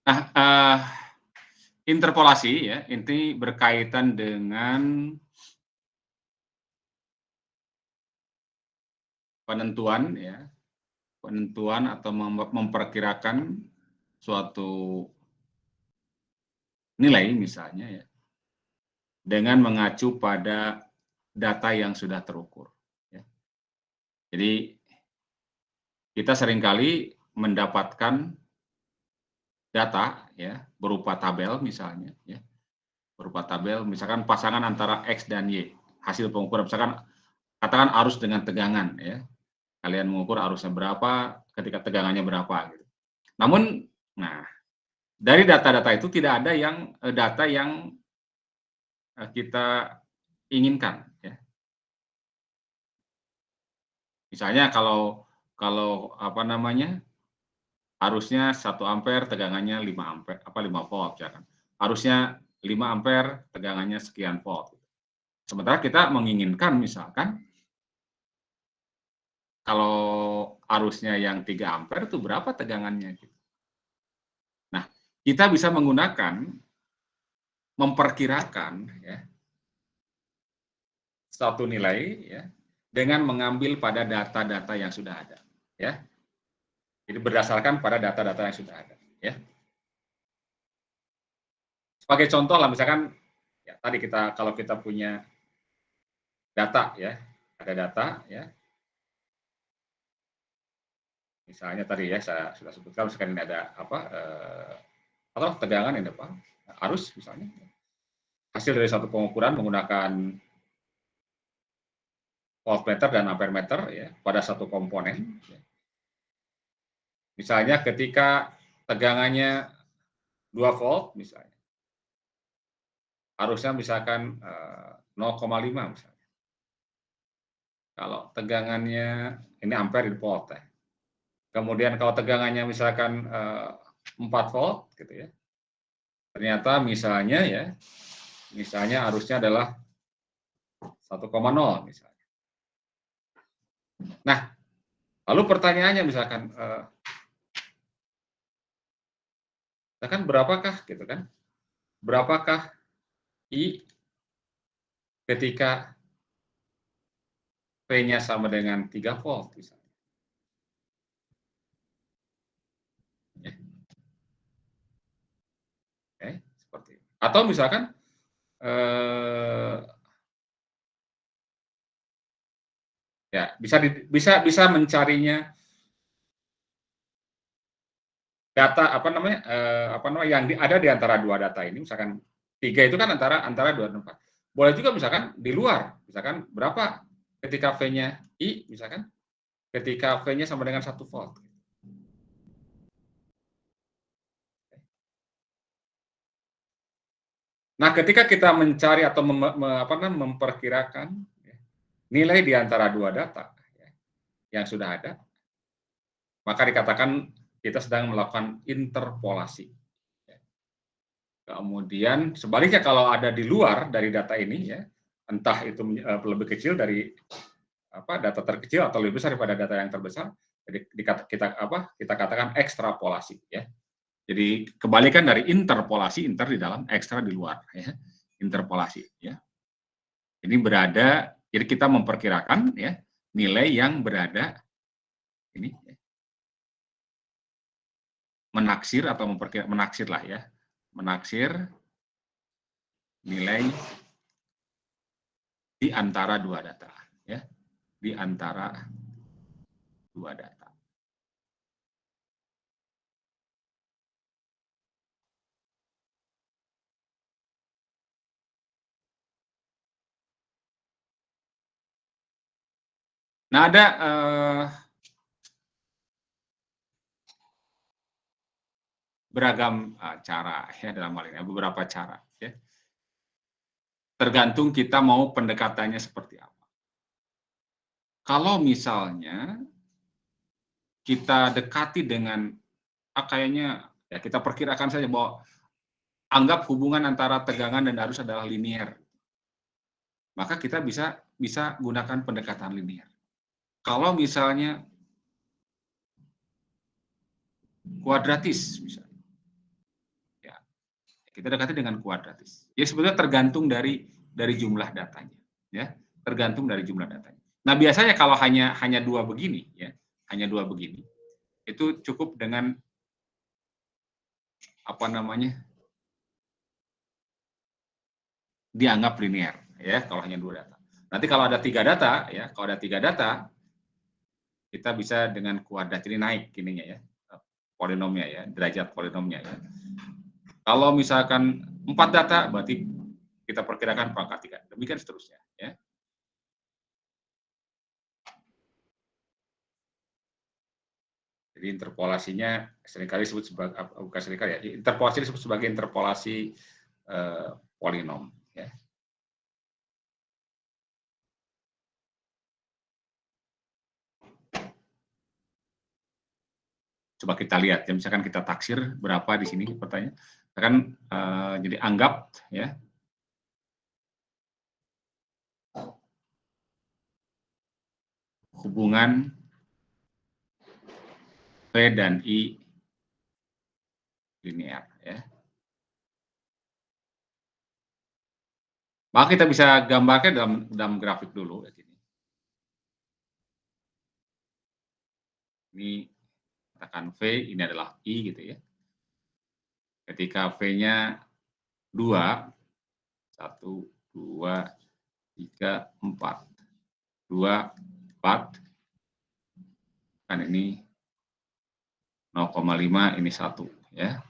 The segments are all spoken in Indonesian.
Nah, interpolasi ya, ini berkaitan dengan penentuan ya, penentuan atau memperkirakan suatu nilai misalnya ya, dengan mengacu pada data yang sudah terukur. Ya. Jadi kita seringkali mendapatkan data ya berupa tabel misalnya ya, berupa tabel misalkan pasangan antara X dan Y, hasil pengukuran misalkan katakan arus dengan tegangan ya. Kalian mengukur arusnya berapa, ketika tegangannya berapa gitu. Namun nah, dari data-data itu tidak ada yang data yang kita inginkan ya. Misalnya kalau apa namanya, arusnya 1 ampere, tegangannya 5 ampere, 5 volt ya kan. Arusnya 5 ampere, tegangannya sekian volt. Sementara kita menginginkan misalkan kalau arusnya yang 3 ampere itu berapa tegangannya gitu. Nah, kita bisa menggunakan memperkirakan ya satu nilai ya dengan mengambil pada data-data yang sudah ada ya. Jadi berdasarkan pada data-data yang sudah ada ya. Sebagai contoh lah misalkan ya tadi kalau kita punya data ya, ada data ya. Misalnya tadi ya saya sudah sebutkan misalkan ini ada apa atau tegangan yang depan, arus misalnya. Hasil dari satu pengukuran menggunakan voltmeter dan ampermeter ya pada satu komponen. Ya. Misalnya ketika tegangannya 2 volt misalnya, arusnya misalkan 0,5 misalnya. Kalau tegangannya ini ampere di volt ya. Kemudian kalau tegangannya misalkan 4 volt gitu ya. Ternyata misalnya arusnya adalah 1,0 misalnya. Nah, lalu pertanyaannya misalkan berapakah gitu kan? Berapakah I ketika P-nya sama dengan 3 volt misalnya. Ya. Oke, seperti itu. Atau misalkan ya bisa mencarinya data yang ada di antara dua data ini misalkan 3 itu kan antara 2 dan 4. Boleh juga misalkan di luar, misalkan berapa ketika V-nya I misalkan ketika V-nya sama dengan 1 volt. Nah, ketika kita mencari atau memperkirakan nilai di antara dua data yang sudah ada, maka dikatakan kita sedang melakukan interpolasi. Kemudian sebaliknya kalau ada di luar dari data ini ya, entah itu lebih kecil dari data terkecil atau lebih besar daripada data yang terbesar, jadi kita katakan ekstrapolasi ya. Jadi kebalikan dari interpolasi, inter di dalam, ekstra di luar ya. Interpolasi ya. Ini jadi kita memperkirakan ya nilai yang berada ini ya, menaksir atau menaksir lah ya. Menaksir nilai di antara dua data ya. Di antara dua data. Nah, ada beragam cara ya dalam hal ini, beberapa cara ya. Tergantung kita mau pendekatannya seperti apa. Kalau misalnya kita dekati dengan kayaknya ya kita perkirakan saja bahwa anggap hubungan antara tegangan dan arus adalah linear. Maka kita bisa gunakan pendekatan linear. Kalau misalnya kuadratis misalnya. kita dekati dengan kuadratis. Ya sebetulnya tergantung dari jumlah datanya, ya, tergantung dari jumlah datanya. Nah, biasanya kalau hanya dua begini, ya, hanya dua begini, itu cukup dengan apa namanya, dianggap linear, ya, kalau hanya dua data. Nanti kalau ada tiga data, ya, kalau ada tiga data, kita bisa dengan kuadrat ini naik ininya ya, polinomnya ya, derajat polinomnya ya. Kalau misalkan 4 data, berarti kita perkirakan pangkat 3. Demikian seterusnya ya. Jadi interpolasinya seringkali disebut sebagai bukan seringkali ya, interpolasi disebut sebagai interpolasi polinom ya. Coba kita lihat ya, misalkan kita taksir berapa di sini pertanyaan. Kan jadi anggap ya hubungan P dan I linear ya. Maka kita bisa gambarkan dalam grafik dulu ya. Ini katakan V, ini adalah I gitu ya. Ketika V-nya 2, 1, 2, 3, 4. 2, 4, kan ini 0,5, ini 1 ya.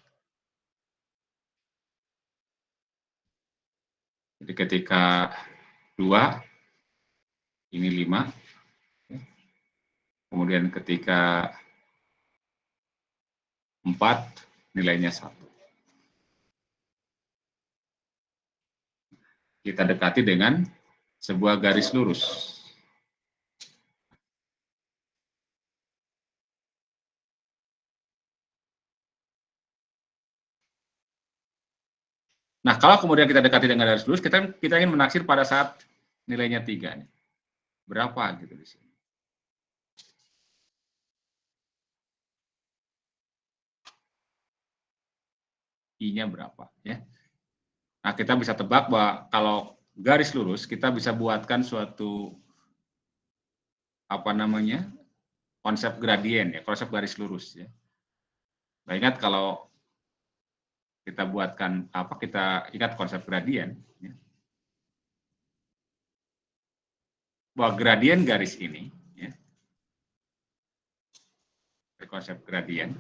Jadi ketika 2, ini 5. Kemudian ketika 4, nilainya 1. Kita dekati dengan sebuah garis lurus. Nah, kalau kemudian kita dekati dengan garis lurus, kita ingin menaksir pada saat nilainya 3. Berapa gitu di sini. I-nya berapa ya. Nah, kita bisa tebak bahwa kalau garis lurus kita bisa buatkan suatu apa namanya? Konsep gradien ya, konsep garis lurus ya. Nah, ingat kalau kita buatkan apa, kita ingat konsep gradien ya. Bahwa gradien garis ini ya. Konsep gradien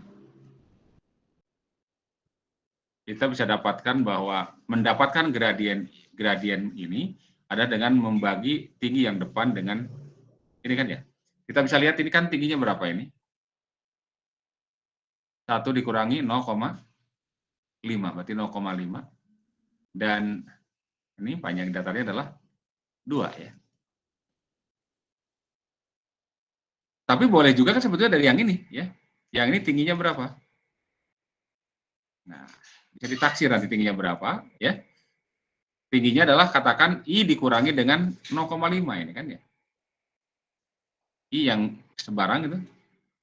kita bisa dapatkan bahwa mendapatkan gradien ini ada dengan membagi tinggi yang depan dengan ini kan ya. Kita bisa lihat ini kan tingginya berapa ini? 1 dikurangi 0,5, berarti 0,5. Dan ini panjang datarnya adalah 2 ya. Tapi boleh juga kan sebetulnya dari yang ini ya. Yang ini tingginya berapa? Nah, bisa ditaksir nanti tingginya berapa ya. Tingginya adalah katakan I dikurangi dengan 0,5 ini kan ya. I yang sebarang itu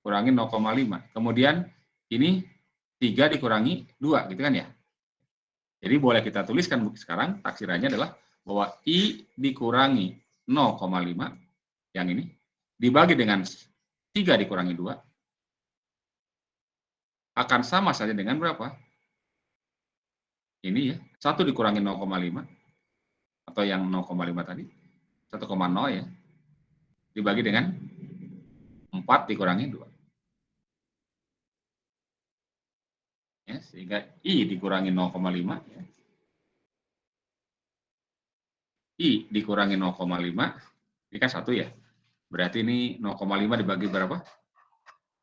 kurangi 0,5. Kemudian ini 3 dikurangi 2 gitu kan ya. Jadi boleh kita tuliskan sekarang taksirannya adalah bahwa I dikurangi 0,5 yang ini dibagi dengan 3 dikurangi 2 akan sama saja dengan berapa? Ini ya, 1 dikurangi 0,5 atau yang 0,5 tadi, 1,0 ya, dibagi dengan 4 dikurangi 2. Ya, sehingga I dikurangi 0,5 ya. I dikurangi 0,5, ini kan 1 ya. Berarti ini 0,5 dibagi berapa?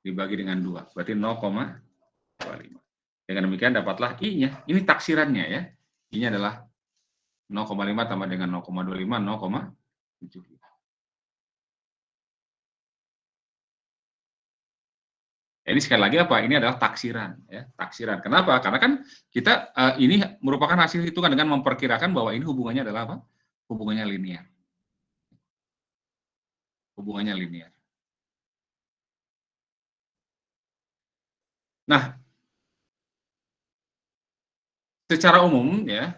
Dibagi dengan 2, berarti 0,25. Dengan demikian dapatlah I-nya. Ini taksirannya ya. I-nya adalah 0,5 tambah dengan 0,25, 0,75. Ini sekali lagi apa? Ini adalah taksiran ya, taksiran. Kenapa? Karena kan kita ini merupakan hasil hitungan dengan memperkirakan bahwa ini hubungannya adalah apa? Hubungannya linear. Hubungannya linear. Nah, secara umum ya,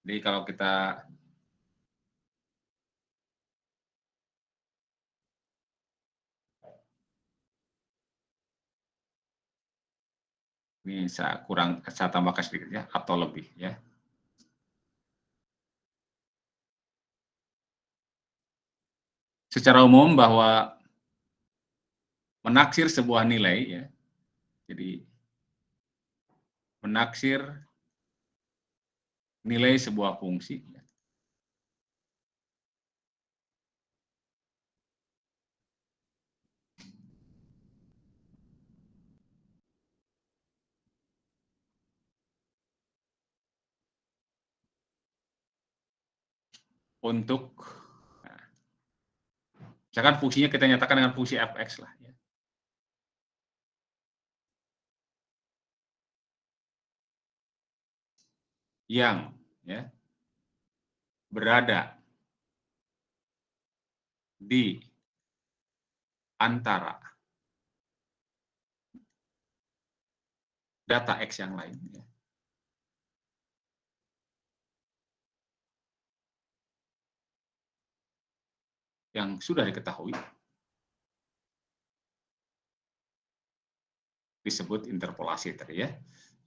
jadi kalau kita ini saya tambahkan sedikit ya, atau lebih ya. Secara umum bahwa menaksir sebuah nilai ya, jadi menaksir nilai sebuah fungsi ya, untuk misalkan fungsinya kita nyatakan dengan fungsi fx lah ya. Yang ya berada di antara data X yang lain ya. Yang sudah diketahui disebut interpolasi tadi ya.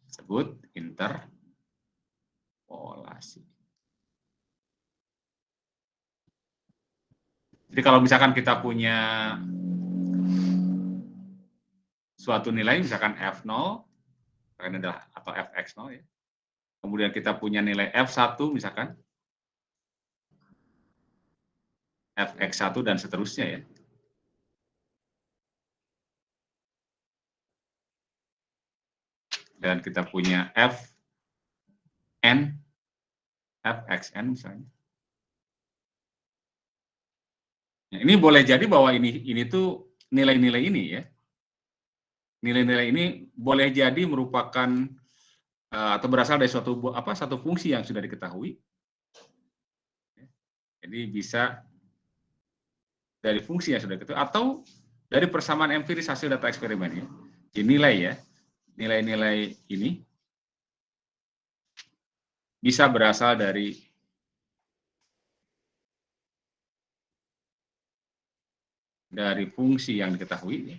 Disebut interpolasi. Jadi kalau misalkan kita punya suatu nilai misalkan F0 atau Fx0 ya. Kemudian kita punya nilai F1 misalkan Fx1 dan seterusnya ya. Dan kita punya Fn, Fxn misalnya. Nah, ini boleh jadi bahwa ini tuh nilai-nilai ini ya. Nilai-nilai ini boleh jadi merupakan atau berasal dari satu fungsi yang sudah diketahui. Jadi bisa dari fungsi yang sudah diketahui atau dari persamaan empiris hasil data eksperimen ya. Jadi nilai ya, nilai-nilai ini bisa berasal dari fungsi yang diketahui ya.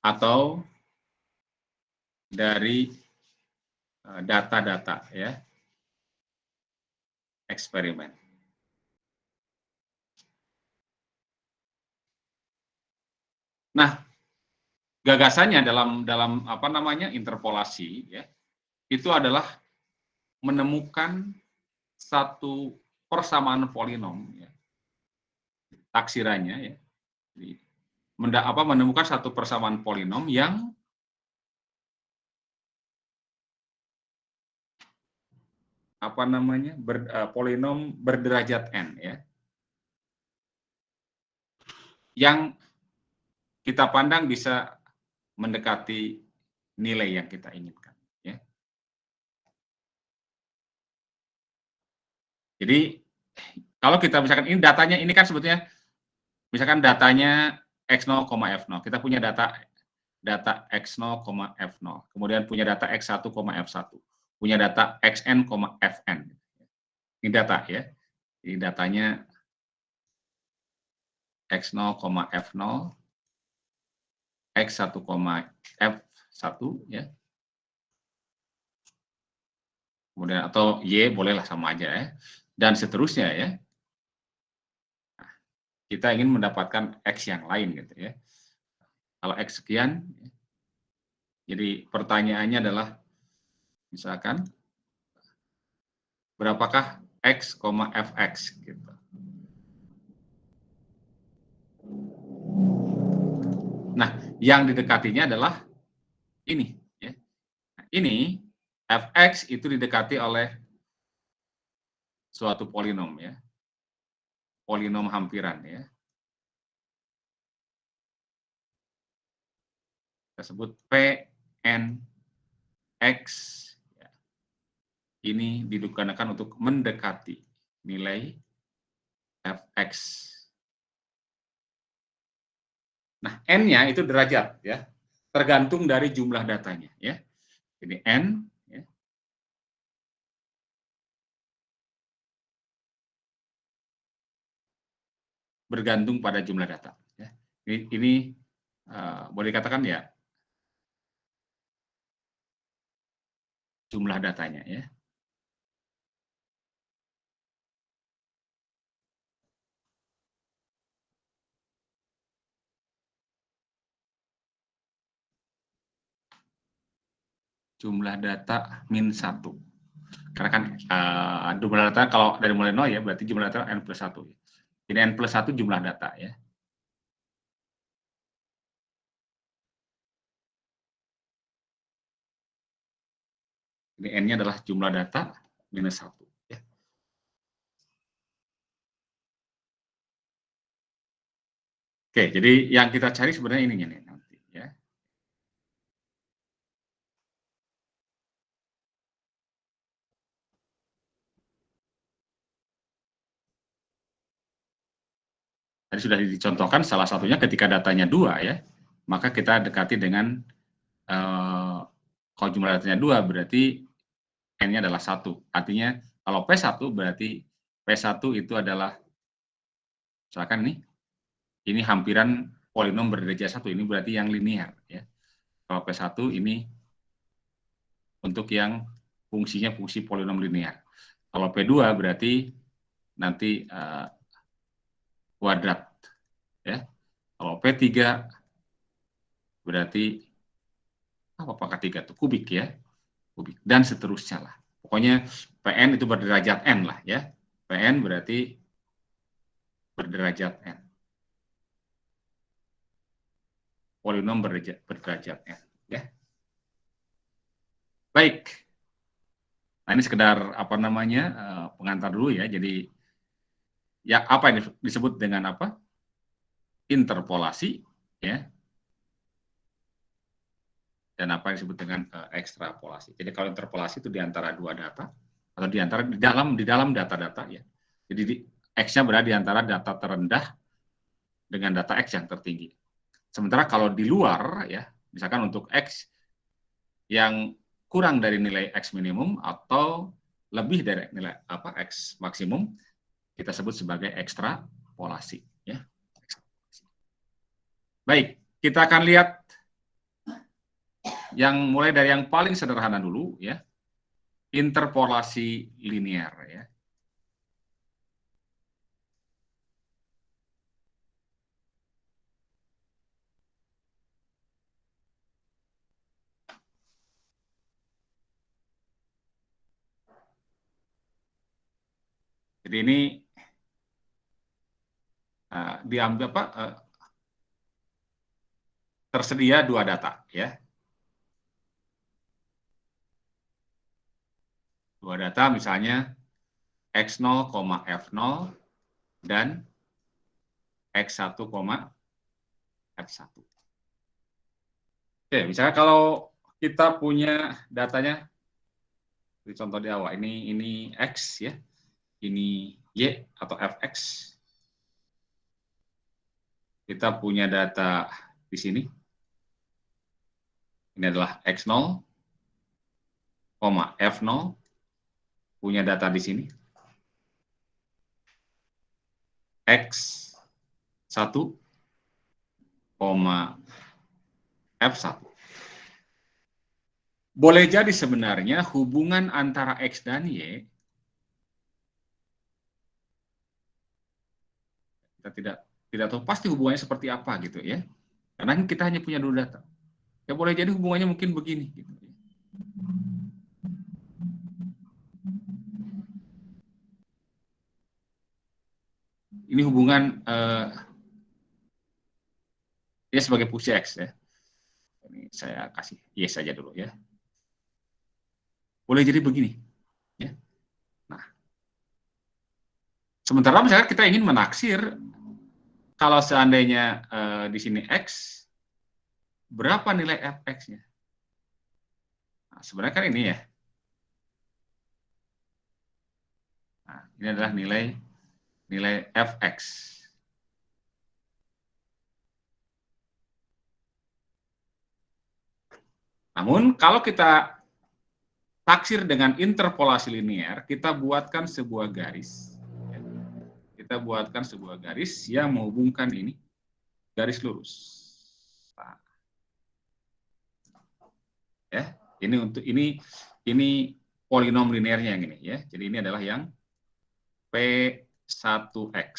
Atau dari data-data ya eksperimen. Nah, gagasannya dalam apa namanya interpolasi ya itu adalah menemukan satu persamaan polinom ya, taksirannya ya. Jadi, menemukan satu persamaan polinom yang apa namanya polinom berderajat n ya, yang kita pandang bisa mendekati nilai yang kita inginkan ya. Jadi kalau kita misalkan ini datanya ini kan sebetulnya misalkan datanya X0, F0. Kita punya data X0, F0. Kemudian punya data X1, F1. Punya data Xn, Fn. Ini data ya. Ini datanya X0, F0, X1, F1 ya. Kemudian atau Y bolehlah sama aja ya. Dan seterusnya ya. Nah, kita ingin mendapatkan X yang lain gitu ya. Kalau X sekian, jadi pertanyaannya adalah misalkan berapakah X, Fx gitu. Nah, yang didekatinya adalah ini ya. Nah, ini Fx itu didekati oleh suatu polinom ya. Polinom hampiran ya. Kita sebut Pn X ya. Ini digunakan untuk mendekati nilai Fx. Nah, N-nya itu derajat ya, tergantung dari jumlah datanya ya. Jadi N ya, bergantung pada jumlah data ya. Ini boleh dikatakan ya jumlah datanya ya. Jumlah data min 1. Karena kan jumlah data kalau dari mulai 0 ya, berarti jumlah data N plus 1. Jadi N plus 1 jumlah data ya. Ini N-nya adalah jumlah data minus 1. Ya. Oke, jadi yang kita cari sebenarnya ininya nih nanti ya. Tadi sudah dicontohkan salah satunya ketika datanya 2 ya, maka kita dekati dengan kalau jumlah datanya 2 berarti N-nya adalah 1. Artinya kalau P1 berarti P1 itu adalah misalkan nih, ini hampiran polinom berderajat 1, ini berarti yang linear ya. Kalau P1 ini untuk yang fungsinya fungsi polinom linear. Kalau P2 berarti nanti kuadrat ya. Kalau P3 berarti apakah 3 itu kubik ya. Kubik dan seterusnya lah. Pokoknya Pn itu berderajat n lah ya. Pn berarti berderajat n. Polinom berderajat n ya. Baik. Nah, ini sekedar apa namanya pengantar dulu ya. Jadi ya apa ini disebut dengan apa? Interpolasi ya. Dan apa yang disebut dengan ekstrapolasi. Jadi kalau interpolasi itu di antara dua data atau di antara di dalam data-data ya. Jadi X-nya berada di antara data terendah dengan data X yang tertinggi. Sementara kalau di luar ya, misalkan untuk X yang kurang dari nilai X minimum atau lebih dari nilai apa X maksimum, kita sebut sebagai ekstrapolasi ya. Baik, kita akan lihat yang mulai dari yang paling sederhana dulu ya. Interpolasi linear ya. Jadi ini diambil apa? Tersedia dua data ya. Dua data misalnya X0, F0 dan X1, F1. Oke, misalnya kalau kita punya datanya, di contoh di awal, ini X ya, ini Y atau Fx. Kita punya data di sini. Ini adalah X0, F0, punya data di sini. X1, F1. Boleh jadi sebenarnya hubungan antara X dan Y kita tidak tahu pasti hubungannya seperti apa gitu ya. Karena kita hanya punya dua data. Ya boleh jadi hubungannya mungkin begini gitu. Ini hubungan dia sebagai fungsi X ya. Ini saya kasih Y saja dulu ya. Boleh jadi begini. Ya. Nah, sementara misalnya kita ingin menaksir kalau seandainya di sini X, berapa nilai Fx-nya? Nah, sebenarnya kan ini ya. Nah, ini adalah nilai Fx. Namun kalau kita taksir dengan interpolasi linear, kita buatkan sebuah garis. Kita buatkan sebuah garis yang menghubungkan ini, garis lurus. Nah, ya, ini untuk ini polinom linearnya yang ini ya. Jadi ini adalah yang P1X.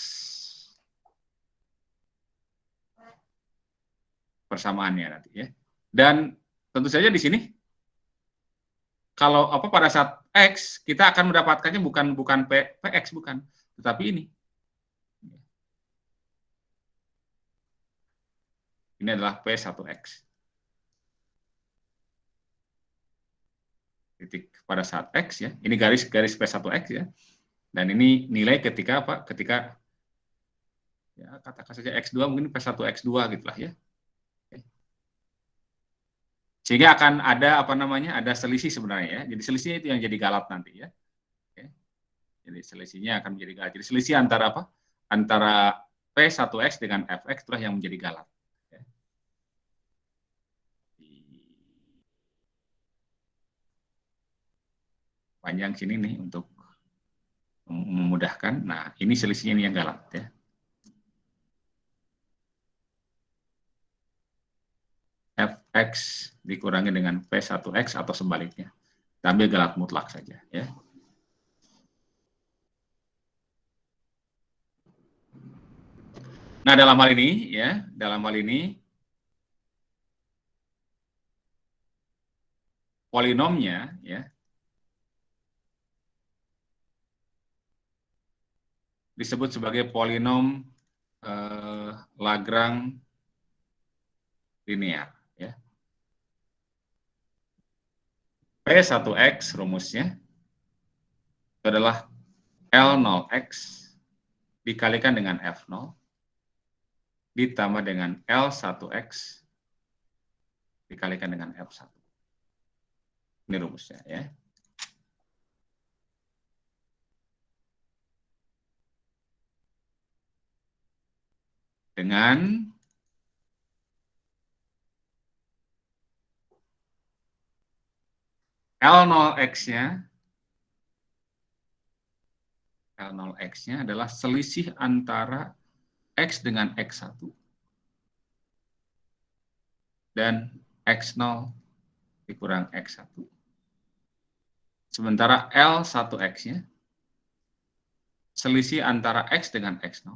Persamaannya nanti ya. Dan tentu saja di sini kalau pada saat X kita akan mendapatkannya bukan PX bukan, tetapi ini. Ini adalah P1X. Titik pada saat X ya. Ini garis P1X ya. Dan ini nilai ketika apa? Ketika ya katakan saja X2 mungkin P1X2 gitulah ya. Sehingga akan ada ada selisih sebenarnya ya. Jadi selisihnya itu yang jadi galat nanti ya. Jadi selisihnya akan menjadi galat. Jadi selisih antara apa? Antara P1X dengan Fx itulah yang menjadi galat. Panjang sini nih untuk memudahkan. Nah, ini selisihnya ini yang galat ya. Fx dikurangi dengan P1X atau sebaliknya. Kita ambil galat mutlak saja ya. Nah, dalam hal ini polinomnya ya disebut sebagai polinom Lagrange linear ya. P1X rumusnya itu adalah L0X dikalikan dengan F0 ditambah dengan L1X dikalikan dengan F1. Ini rumusnya ya. Dengan L0X-nya adalah selisih antara X dengan X1 dan X0 dikurang X1. Sementara L1X-nya selisih antara X dengan X0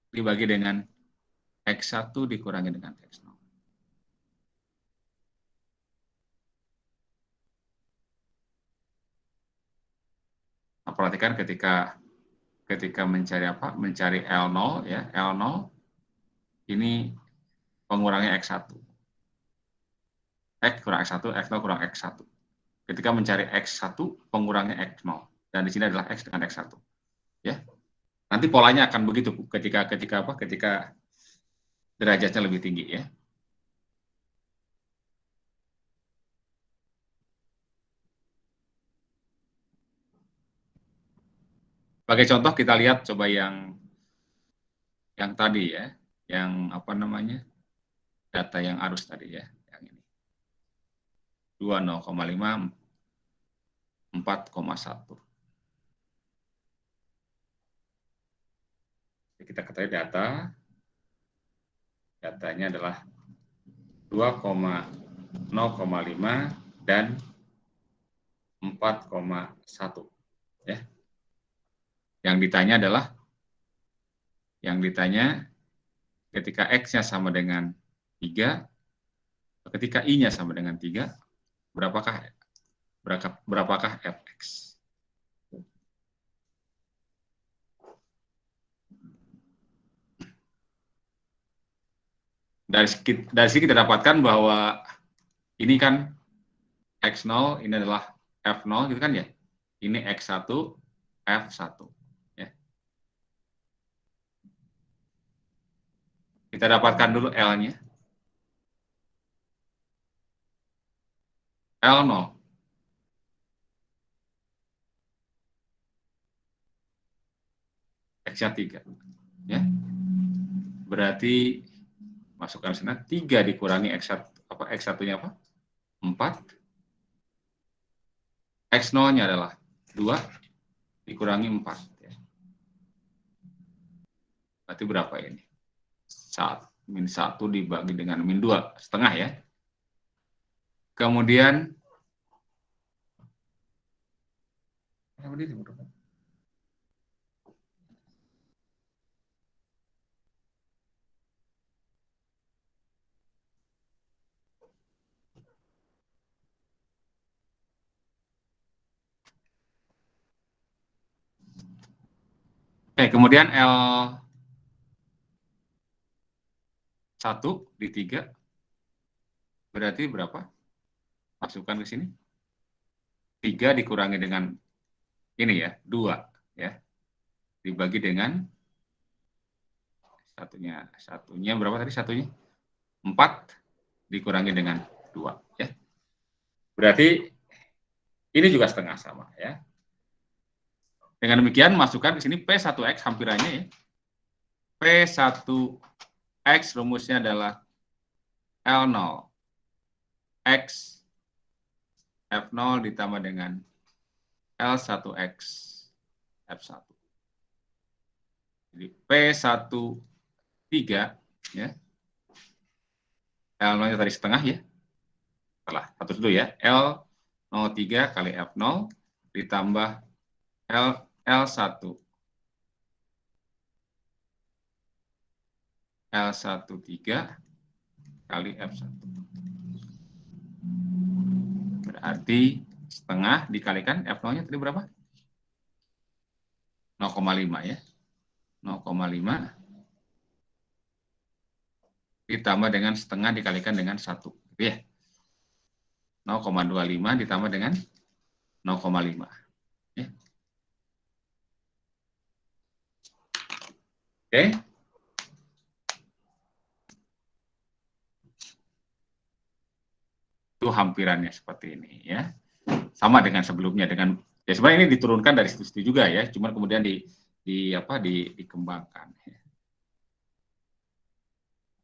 dibagi dengan X1 dikurangi dengan X0. Nah, perhatikan ketika mencari L0 ya, L0 ini pengurangnya X1. X kurang X1, X0 kurang X1. Ketika mencari X1, pengurangnya X0. Dan di sini adalah X dengan X1. Ya. Nanti polanya akan begitu ketika derajatnya lebih tinggi ya. Sebagai contoh kita lihat coba yang tadi ya, yang data yang arus tadi ya, yang ini 20,5 4,1. Kita ketahui datanya adalah 2,0,5 dan 4,1 ya. Yang ditanya ketika X-nya sama dengan 3, ketika I-nya sama dengan 3, berapakah Fx? Dari sini kita dapatkan bahwa ini kan X0, ini adalah F0 gitu kan ya. Ini X1, F1. Ya. Kita dapatkan dulu L-nya. L0. X-nya 3. Ya. Berarti masukkan sana 3 dikurangi X1, apa X1-nya apa? 4. X0-nya adalah 2 dikurangi 4. Ya. Berarti berapa ini? Min 1 dibagi dengan min 2, setengah ya. Kemudian, kemudian L1 di 3 berarti berapa? Masukkan ke sini. 3 dikurangi dengan ini ya, 2 ya. Dibagi dengan satunya berapa tadi satunya? 4 dikurangi dengan 2 ya. Berarti ini juga setengah sama ya. Dengan demikian masukkan ke sini P1X hampirannya ya. P1X rumusnya adalah L0 X F0 ditambah dengan L1X F1. Jadi P1 3 ya. L0-nya tadi setengah ya. Salah, satu dulu ya. L03 kali F0 ditambah L1 L13 kali F1. Berarti setengah dikalikan F0-nya tadi berapa? 0,5 ya. 0,5 ditambah dengan setengah dikalikan dengan 1. Gitu ya. 0,25 ditambah dengan 0,5. Ya. Oke. Itu hampirannya seperti ini ya. Sama dengan sebelumnya dengan ya sebenarnya ini diturunkan dari situ juga ya, cuman kemudian dikembangkan.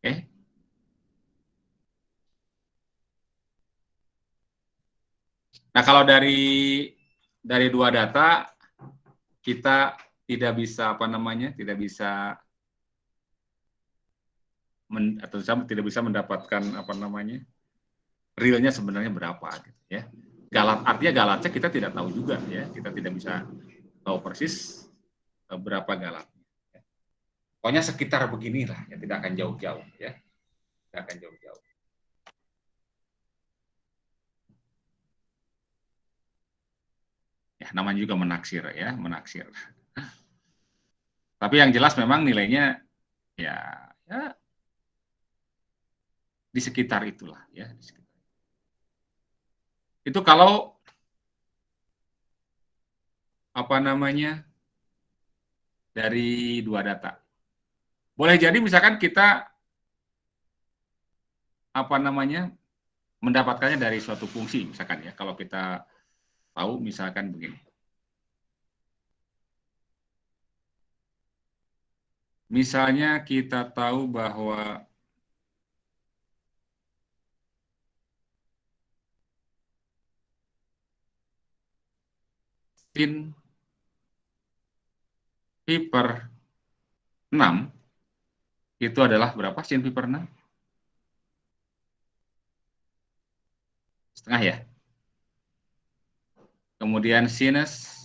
Oke. Nah, kalau dari dua data kita tidak bisa tidak bisa tidak bisa mendapatkan realnya sebenarnya berapa gitu ya. Artinya galatnya kita tidak tahu juga ya, kita tidak bisa tahu persis berapa galatnya. Pokoknya sekitar beginilah ya, tidak akan jauh-jauh ya. Tidak akan jauh-jauh. Ya, namanya juga menaksir ya, menaksir. Tapi yang jelas memang nilainya ya di sekitar itulah ya. Itu kalau dari dua data. Boleh jadi misalkan kita mendapatkannya dari suatu fungsi misalkan ya. Kalau kita tahu misalkan begini. Misalnya kita tahu bahwa sin pi per 6 itu adalah berapa sin pi per 6? Setengah ya. Kemudian sinus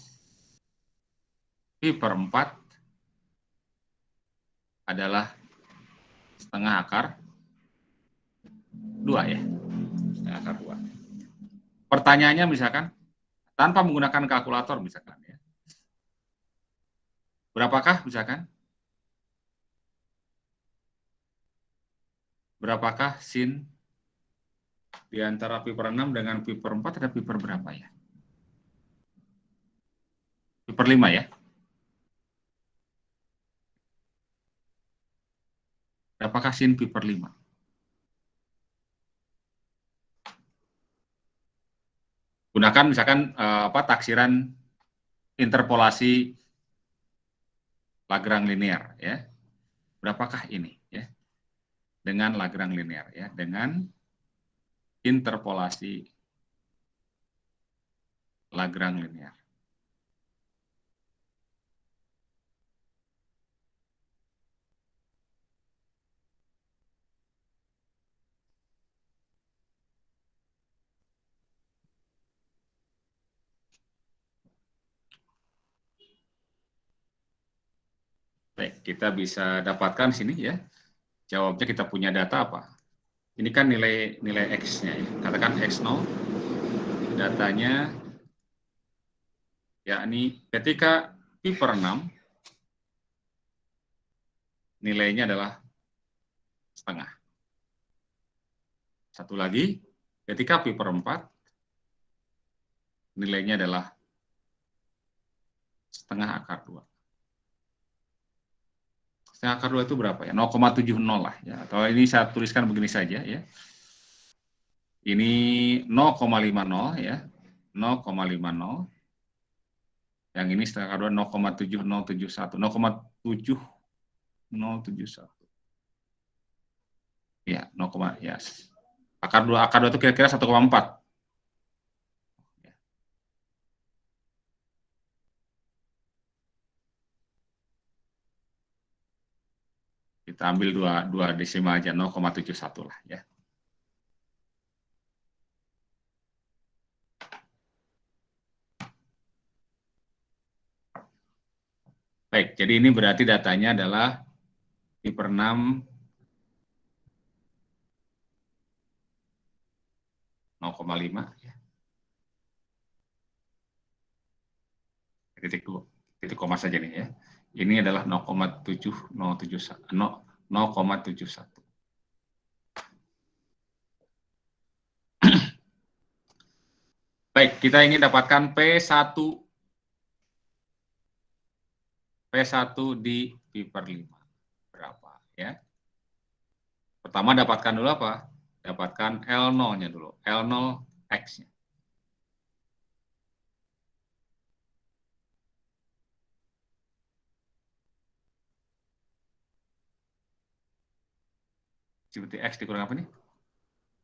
pi per 4 adalah setengah akar 2 ya. Setengah akar 2. Pertanyaannya misalkan, tanpa menggunakan kalkulator misalkan ya. Berapakah misalkan? Berapakah sin di antara pi per 6 dengan pi per 4 ada pi per berapa ya? Pi per 5 ya? Berapakah sin pi per 5? Gunakan misalkan taksiran interpolasi Lagrange linear ya. Berapakah ini ya? Dengan Lagrange linear ya, dengan interpolasi Lagrange linear. Baik, kita bisa dapatkan sini ya. Jawabnya kita punya data apa? Ini kan nilai X-nya ya. Katakan X0, datanya yakni ketika pi per 6 nilainya adalah setengah. Satu lagi, ketika pi per 4 nilainya adalah setengah akar 2. Setengah akar 2 itu berapa ya? 0,70 lah ya. Atau ini saya tuliskan begini saja ya. Ini 0,50 ya. 0,50. Yang ini setengah akar 2 0,7071. 0,7071. Ya, 0, ya. Akar 2 itu kira-kira 1,4. Kita ambil dua desimal aja, 0,71 lah ya. Baik, jadi ini berarti datanya adalah pi per 6 0,5 ya. Titik koma saja nih ya. Ini adalah 0,71. Baik, kita ingin dapatkan P1 di pi per 5. Berapa ya? Pertama dapatkan dulu apa? Dapatkan L0-nya dulu. L0 X-nya. Seperti X dikurang apa nih?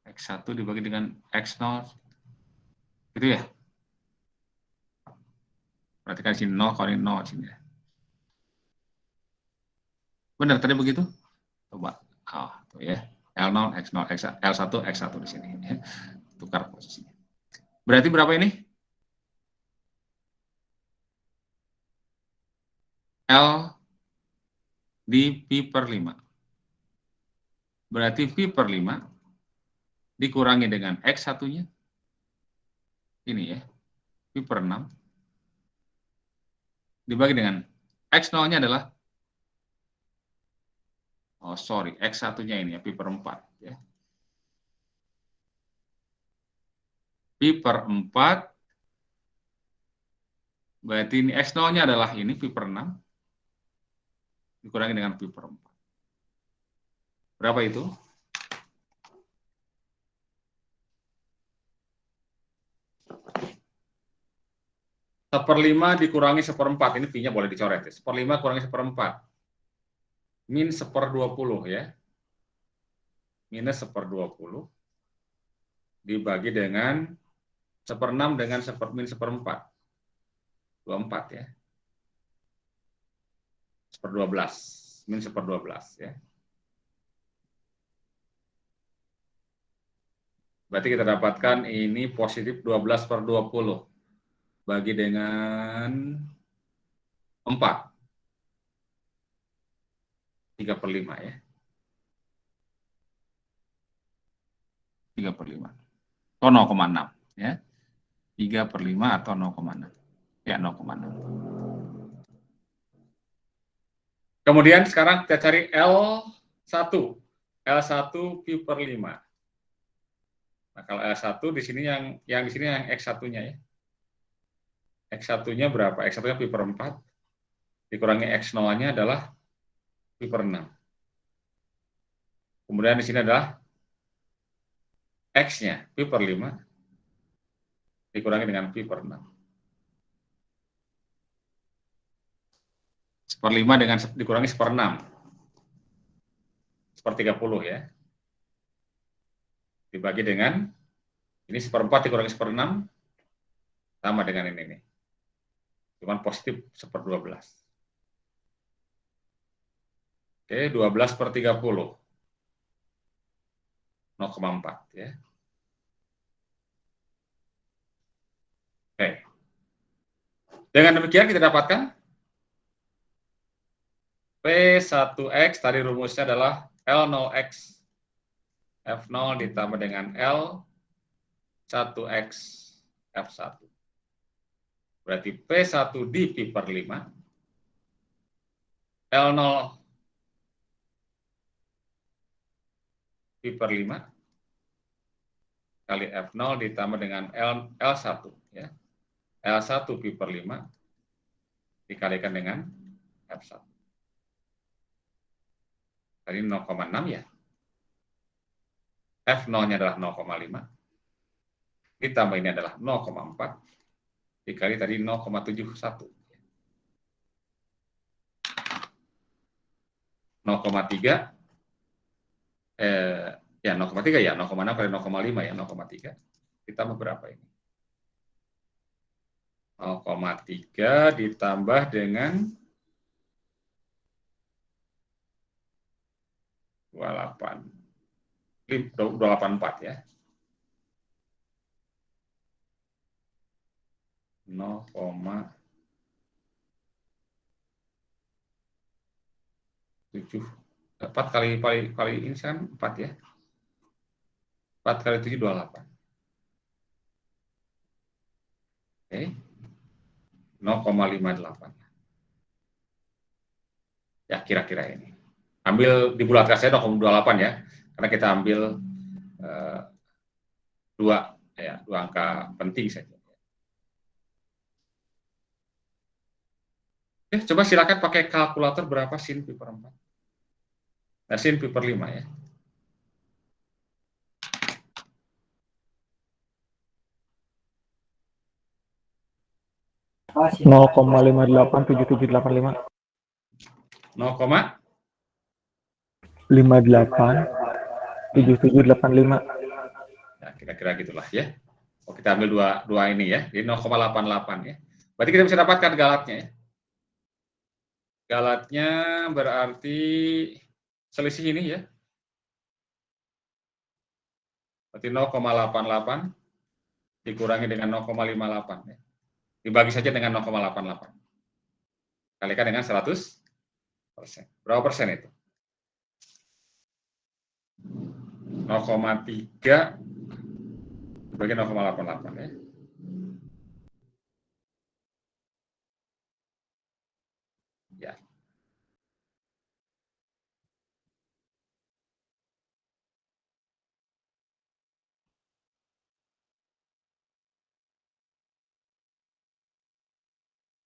X1 dibagi dengan X0. Gitu ya? Perhatikan sini 0, kalau ini 0 sini ya. Benar tadi begitu? Coba. Oh, tuh ya. L0, X0, L1, X1 di sini. Ya. Tukar posisinya. Berarti berapa ini? L di pi per 5. Berarti pi per 5 dikurangi dengan X1-nya. Ini ya. Pi per 6. Dibagi dengan X0-nya adalah, oh sorry, X1-nya ini ya, pi per 4. Ya. Pi per 4, berarti ini X0-nya adalah ini, pi per 6, dikurangi dengan pi per 4. Berapa itu? Seperlima dikurangi seperempat, ini pi-nya boleh dicoret ya. Seperlima kurangi seperempat. Min seper 20 ya. Minus seper 20 dibagi dengan seperenam dengan min seperempat. 24 ya. Seper 12. Min seper 12 ya. Berarti kita dapatkan ini positif 12 per 20. Bagi dengan 4. 3 per 5 ya. 3 per 5. Atau 0,6 ya. 3 per 5 atau 0,6. Ya, 0,6. Kemudian sekarang kita cari L1. L1 pi per 5. Nah, kalau L1 di sini yang di sini yang X1-nya ya. X1-nya berapa? X1-nya pi per 4. Dikurangi X0-nya adalah pi per 6. Kemudian di sini adalah X-nya, pi per 5, dikurangi dengan pi per 6. Seperlima dengan dikurangi seperenam. Seper 30 ya. Dibagi dengan Ini 1/4 dikurangi 1/6 sama dengan ini nih. Cuman positif 1/12. Oke, 12/30. 0,4 ya. Oke. Dengan demikian kita dapatkan P1X, tadi rumusnya adalah L0X F0 ditambah dengan L1X F1. Berarti P1 di pi/5, L0 pi/5 kali F0 ditambah dengan L1 ya. L1 pi/5 dikalikan dengan F1. Tadi 0,6 ya. F0-nya adalah 0,5. Ditambah ini adalah 0,4. Dikali tadi 0,71. 0,3. Ya 0,3 ya. 0,6 kali 0,5 ya. 0,3. Ditambah berapa ini? 0,3 ditambah dengan 284 ya. 0,7. 4 kali ini kan 4 ya. 4 kali 7 28. Oke. 0,58. Ya kira-kira ini. Ambil dibulatkan saya 0,28 ya. Karena kita ambil 2 angka penting saja. Oke, coba silakan pakai kalkulator berapa sin pi/4. Nah, sin pi/5 ya. Nol koma 587785. 0,587785. Ya, kira-kira gitulah ya. Oh, kita ambil dua ini ya. Jadi 0,88 ya. Berarti kita bisa dapatkan galatnya ya. Galatnya berarti selisih ini ya. Berarti 0,88 dikurangi dengan 0,58 ya. Dibagi saja dengan 0,88. Kalikan dengan 100%. Berapa persen itu? 0,3 dibagi 0,88 ya. Ya.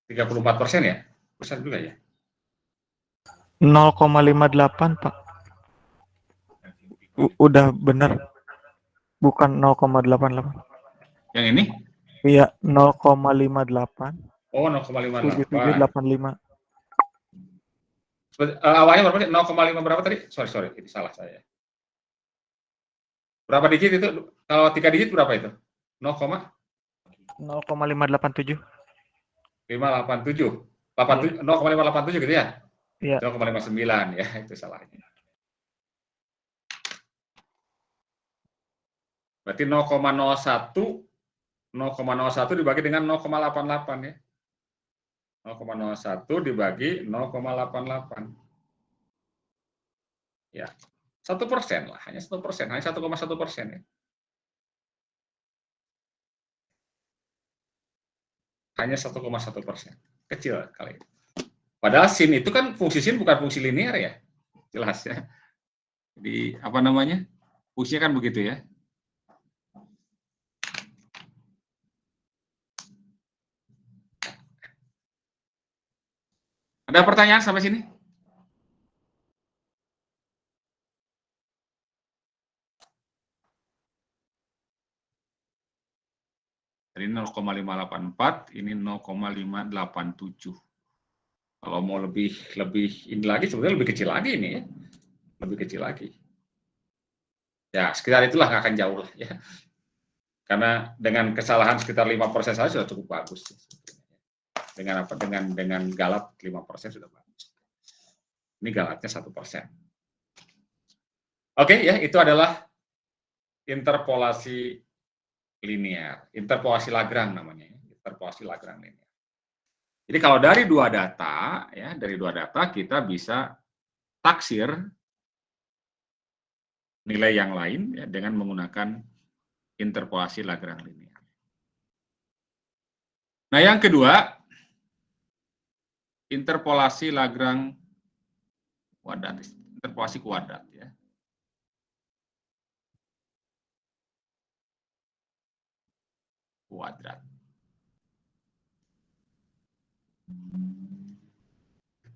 %34 ya? Persen juga ya? 0,58 Pak. Udah benar. Bukan 0,88. Yang ini? Iya, 0,58. Oh, 0,58. 7785. Awalnya berapa sih? 0,5 berapa tadi? Sorry, itu salah saya. Berapa digit itu? Kalau 3 digit berapa itu? 0,587. 587. 0,587 gitu ya? Iya. 0,59 ya, itu salahnya. Berarti 0,01 dibagi dengan 0,88 ya. 0,01 dibagi 0,88. Ya, 1% lah, hanya 1%, hanya 1,1% ya. Hanya 1,1%, kecil kali. Padahal sin itu kan fungsi sin bukan fungsi linear ya, jelas ya. Jadi apa namanya? Fungsinya kan begitu ya. Ada pertanyaan sampai sini? Jadi 0,584, ini 0,587. Kalau mau lebih ini lagi, sebenarnya lebih kecil lagi ini ya. Lebih kecil lagi. Ya, sekitar itulah, nggak akan jauh lah ya. Karena dengan kesalahan sekitar 5% saja sudah cukup bagus. Dengan apa? Dengan galat 5% sudah bagus. Ini galatnya 1%. Oke, ya, itu adalah interpolasi linear, interpolasi Lagrange namanya, interpolasi Lagrange linear. Jadi kalau dari dua data, ya, dari dua data kita bisa taksir nilai yang lain ya, dengan menggunakan interpolasi Lagrange linear. Nah, yang kedua, interpolasi Lagrange kuadrat, interpolasi kuadrat ya. Kuadrat.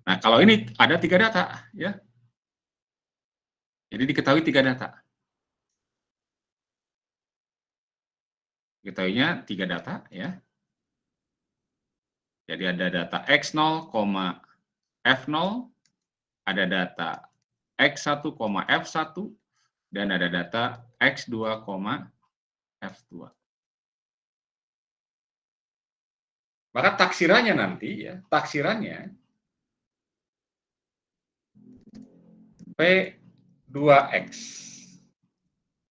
Nah, kalau ini ada 3 data ya. Jadi diketahui 3 data. Diketahuinya 3 data ya. Jadi ada data X0, F0, ada data X1, F1, dan ada data X2, F2. Maka taksirannya nanti ya, taksirannya P2X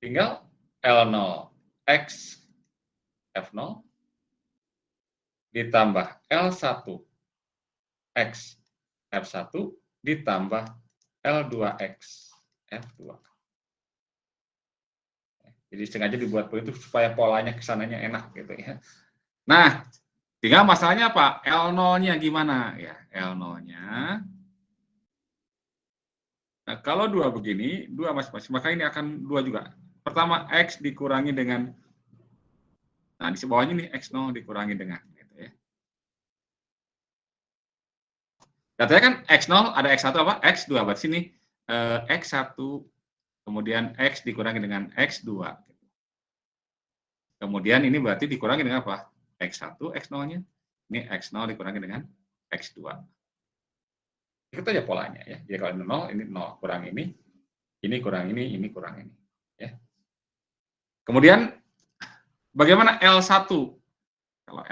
tinggal L0 X F0 ditambah L1 X F1 ditambah L2X F2. Jadi sengaja dibuat begitu supaya polanya kesananya enak gitu ya. Nah, tinggal masalahnya apa? L0-nya gimana ya? L0-nya. Nah, kalau 2 begini, 2 masing-masing, maka ini akan 2 juga. Pertama, X dikurangi dengan, nah di bawahnya nih X0 dikurangi dengan. Gitu ya. Datanya kan X0 ada X1 apa? X2, berarti sini X1 kemudian X dikurangi dengan X2. Kemudian ini berarti dikurangi dengan apa? X1, X0-nya. Ini X0 dikurangi dengan X2. Itu aja polanya ya. Jadi kalau ini 0 kurang ini kurang ini kurang ini. Ya. Kemudian bagaimana L1? Kalau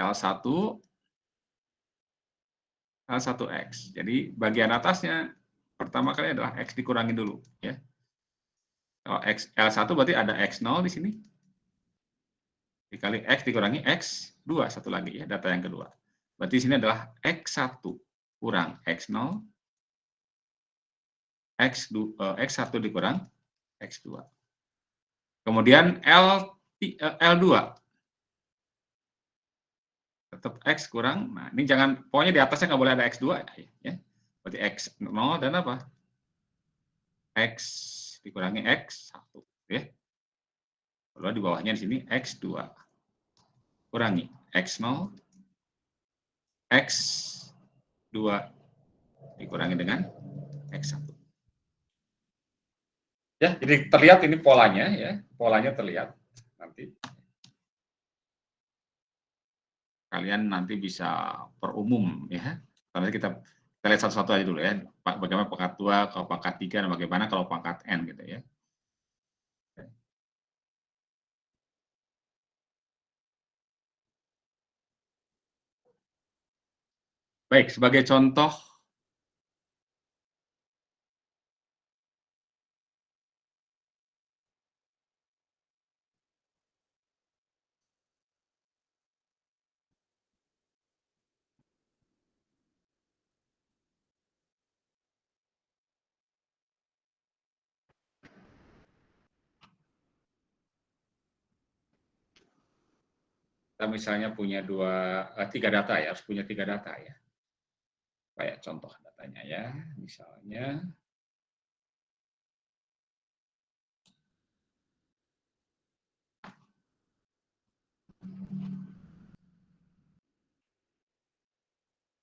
L1X. Jadi bagian atasnya pertama kali adalah X dikurangi dulu. Ya. Kalau L1 berarti ada X0 di sini. Dikali X dikurangi X2, satu lagi ya, data yang kedua. Berarti di sini adalah X1 kurang X0, X1 dikurang X2. Kemudian L2 tetap X kurang, nah ini jangan, pokoknya di atasnya nggak boleh ada X2 ya. Berarti X0 dan apa? X dikurangi X1 ya. Lalu di bawahnya di sini X2 kurangi X0, X2 dikurangi dengan X1. Ya, jadi terlihat ini polanya ya, polanya terlihat nanti. Kalian nanti bisa perumum ya. Karena kita lihat satu-satu aja dulu ya. Bagaimana pangkat 2, kalau pangkat 3, dan bagaimana kalau pangkat N gitu ya. Baik, sebagai contoh kita misalnya punya 3 data ya, harus punya 3 data ya. Kayak contoh datanya ya, misalnya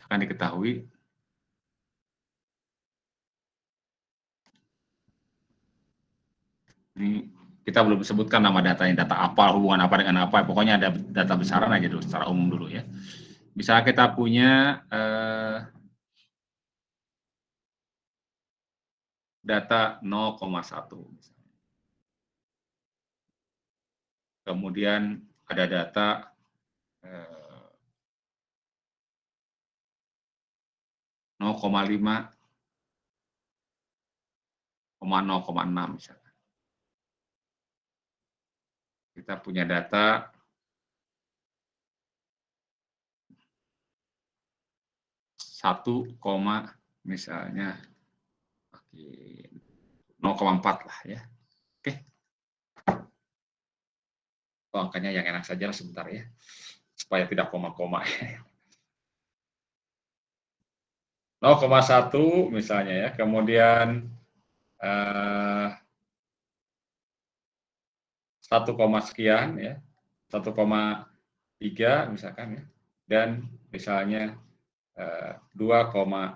akan diketahui ini kita belum sebutkan nama datanya, data apa, hubungan apa dengan apa, pokoknya ada data besaran aja dulu, secara umum dulu ya. Misalnya kita punya data 0,1. Kemudian ada data 0,5, 0,6 misalkan. Kita punya data misalnya 0,4 lah ya. Oke. Oh, angkanya yang enak saja sebentar ya, supaya tidak koma-koma. 0,1 misalnya ya, kemudian 1, sekian ya, 1,3 misalkan ya, dan misalnya 2,6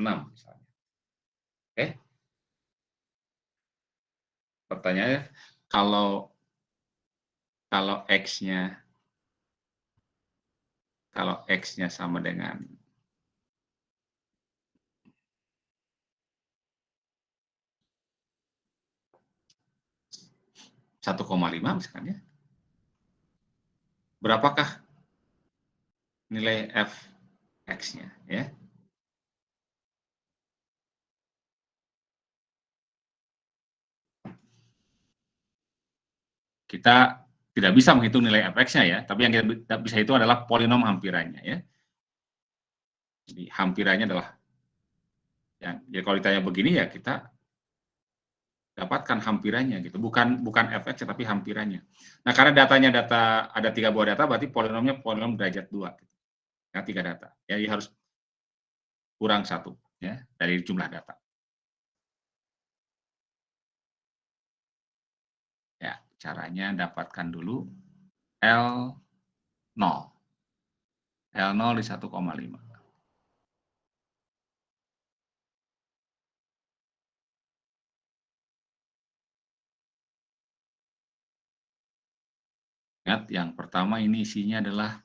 misalnya. Oke. Pertanyaannya, kalau X-nya sama dengan 1,5 misalkan ya, berapakah nilai f X-nya ya? Kita tidak bisa menghitung nilai f(x)-nya ya, tapi yang kita bisa itu adalah polinom hampirannya ya. Jadi hampirannya adalah ya, kalau ditanya begini ya kita dapatkan hampirannya gitu, bukan f(x) tapi hampirannya. Nah, karena datanya ada 3 buah data, berarti polinomnya polinom derajat 2 gitu. Ya, 3 data. Ya, harus kurang 1 ya dari jumlah data. Ya, caranya dapatkan dulu L0. L0 di 1,5. Ingat, yang pertama ini isinya adalah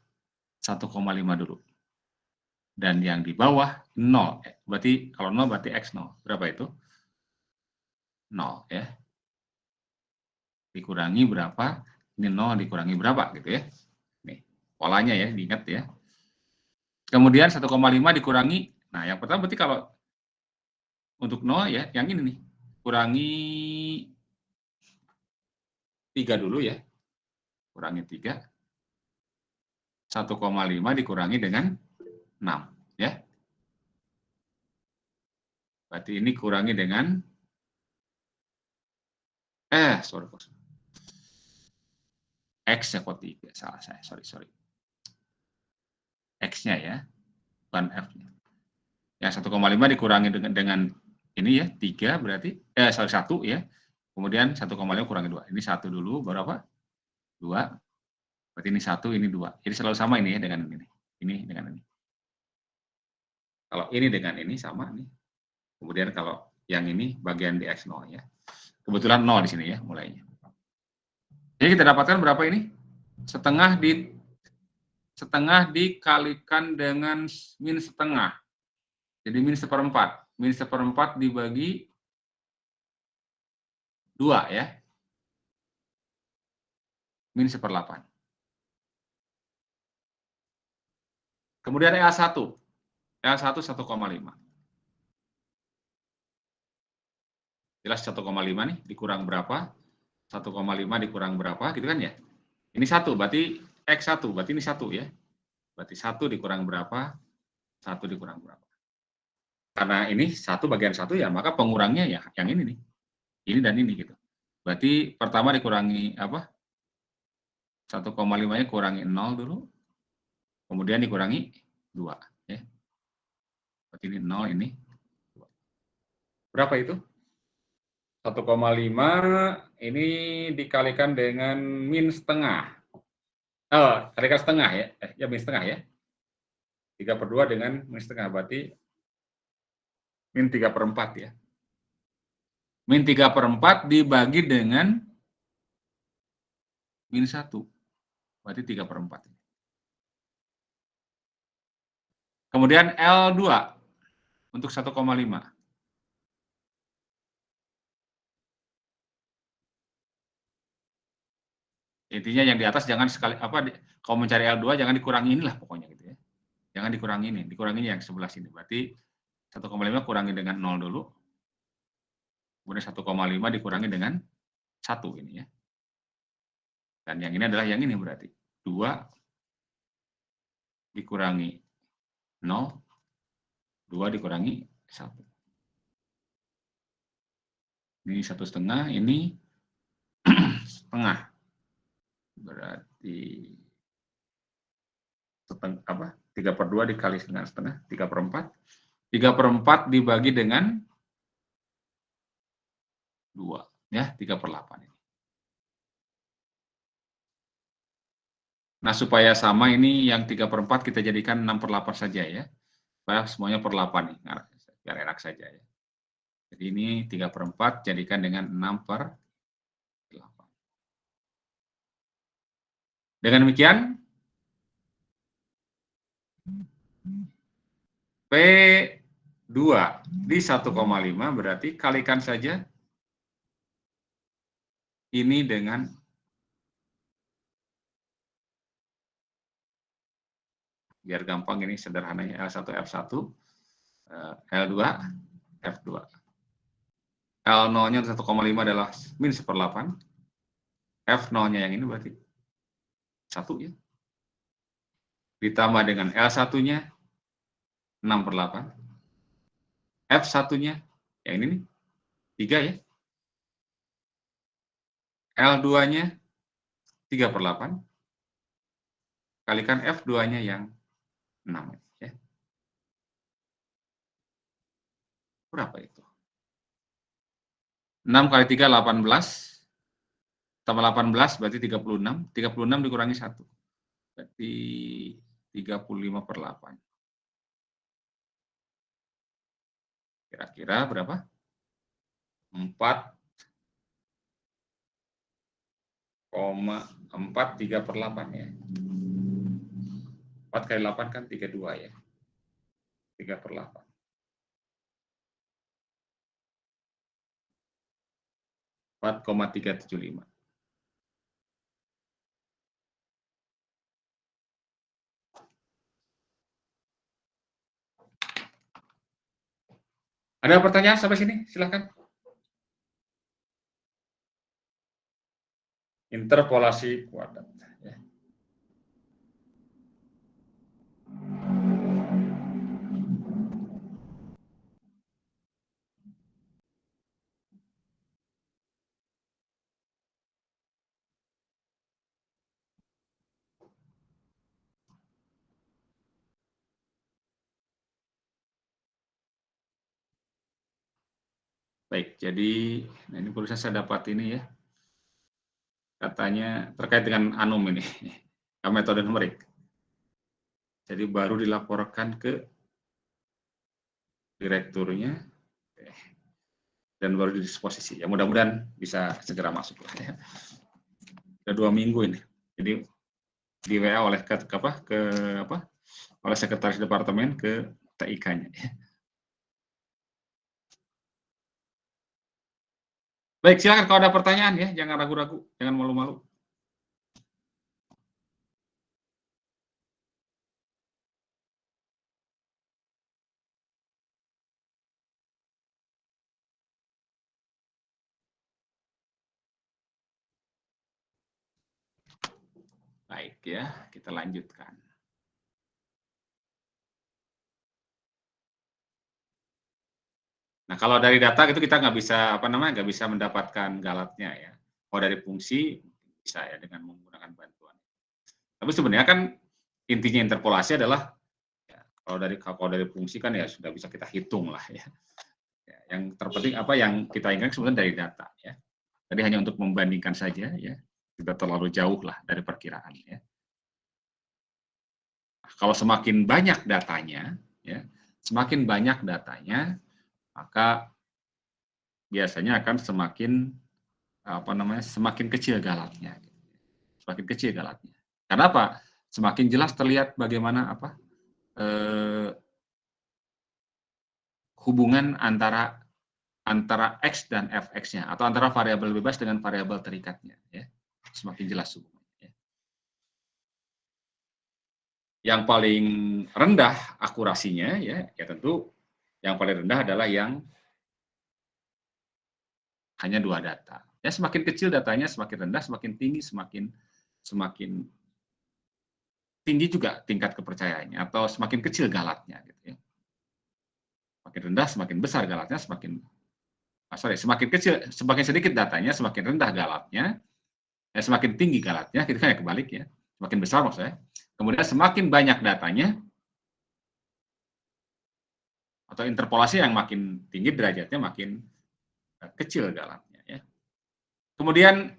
1,5 dulu. Dan yang di bawah 0. Berarti kalau 0 berarti X0. Berapa itu? 0 ya. Dikurangi berapa? Ini 0 dikurangi berapa gitu ya. Nih, polanya ya, diingat ya. Kemudian 1,5 dikurangi. Nah, yang pertama berarti kalau untuk 0 ya, yang ini nih. Kurangi 3 dulu ya. Kurangi 3. 1,5 dikurangi dengan 6 ya. Berarti ini kurangi dengan sorry. X-nya kok 3, salah saya, sorry. X-nya ya, bukan F-nya. Yang 1,5 dikurangi dengan ini ya, 3 berarti, 1 ya. Kemudian 1,5 kurangi 2. Ini 1 dulu, berapa? 2. Berarti ini 1, ini 2. Jadi selalu sama ini ya dengan ini. Ini dengan ini. Kalau ini dengan ini sama nih. Kemudian kalau yang ini bagian di X0 ya. Kebetulan 0 di sini ya mulainya. Jadi kita dapatkan berapa ini? Setengah dikalikan dengan min setengah. Jadi min seperempat. Min seperempat dibagi 2 ya. Min 1/8. Kemudian L1. L1 1,5. Jelas 1,5 nih dikurang berapa? 1,5 dikurang berapa gitu kan ya? Ini 1 berarti X1 berarti ini 1 ya. Berarti 1 dikurang berapa? 1 dikurang berapa? Karena ini 1 bagian 1 ya, maka pengurangnya ya yang ini nih. Ini dan ini gitu. Berarti pertama dikurangi apa? 1,5-nya kurangi 0 dulu. Kemudian dikurangi 2 ya. Berarti ini 0 ini 2. Berapa itu? 1,5 ini dikalikan dengan min setengah. Kalikan setengah ya. Ya min setengah ya. 3/2 dengan min setengah berarti min 3/4 ya. Min 3/4 dibagi dengan min 1. Berarti 3/4. Kemudian L2 untuk 1,5. Intinya yang di atas jangan sekali kalau mencari L2 jangan dikurangi inilah pokoknya gitu ya. Jangan dikurangi ini, dikuranginya yang sebelah sini. Berarti 1,5 kurangi dengan 0 dulu. Kemudian 1,5 dikurangi dengan 1 ini ya. Dan yang ini adalah yang ini berarti 2 dikurangi 0, 2 dikurangi 1. Ini 1,5, ini setengah. Berarti 3/2 dikali dengan setengah, 3/4. 3/4 dibagi dengan 2, ya, 3/8 ini. Nah, supaya sama ini yang 3/4 kita jadikan 6/8 saja ya. Supaya semuanya per 8 nih, biar enak saja ya. Jadi ini 3/4 jadikan dengan 6/8. Dengan demikian, P2 di 1,5 berarti kalikan saja ini dengan biar gampang ini sederhananya L1 F1, L2 F2. L0-nya 1,5 adalah min 1/8. F0-nya yang ini berarti 1 ya. Ditambah dengan L1-nya 6/8. F1-nya yang ini nih 3 ya. L2-nya 3/8. Kalikan F2-nya yang 6 ya. Berapa itu? 6 kali 3 18. Tambah 18 berarti 36. 36 dikurangi 1. Berarti 35/8. Kira-kira berapa? 4,43/8 ya. 4 kali 8 kan 32 ya. 3/8. 4,375. Ada pertanyaan sampai sini? Silakan. Interpolasi kuadrat. Ya. Baik, jadi ini barusan saya dapat ini ya. Katanya terkait dengan ANUM ini, metode numerik. Jadi baru dilaporkan ke direkturnya dan baru didisposisi. Ya mudah-mudahan bisa segera masuk lah ya. Sudah 2 minggu ini. Jadi di WA oleh oleh sekretaris departemen ke TIK-nya. Baik, silakan kalau ada pertanyaan ya, jangan ragu-ragu, jangan malu-malu. Baik ya, kita lanjutkan. Nah, kalau dari data itu kita nggak bisa nggak bisa mendapatkan galatnya ya. Kalau dari fungsi bisa ya dengan menggunakan bantuan. Tapi sebenarnya kan intinya interpolasi adalah ya, kalau dari fungsi kan ya sudah bisa kita hitung lah ya. Yang terpenting apa yang kita inginkan sebenarnya dari data ya. Tadi hanya untuk membandingkan saja ya. Tidak terlalu jauh lah dari perkiraan ya. Nah, kalau semakin banyak datanya ya, semakin banyak datanya maka biasanya akan semakin semakin kecil galatnya. Semakin kecil galatnya. Karena apa? Semakin jelas terlihat bagaimana hubungan antara X dan Fx-nya atau antara variabel bebas dengan variabel terikatnya ya. Semakin jelas hubungannya. yang paling rendah akurasinya ya tentu yang paling rendah adalah yang hanya 2 data. Ya semakin kecil datanya semakin rendah, semakin tinggi semakin tinggi juga tingkat kepercayaannya atau semakin kecil galatnya gitu ya. Semakin rendah semakin besar galatnya, semakin kecil semakin sedikit datanya semakin rendah galatnya, semakin tinggi galatnya, gitu kan ya kebalik ya. Semakin besar maksudnya. Kemudian semakin banyak datanya atau interpolasi yang makin tinggi derajatnya makin kecil galatnya ya. Kemudian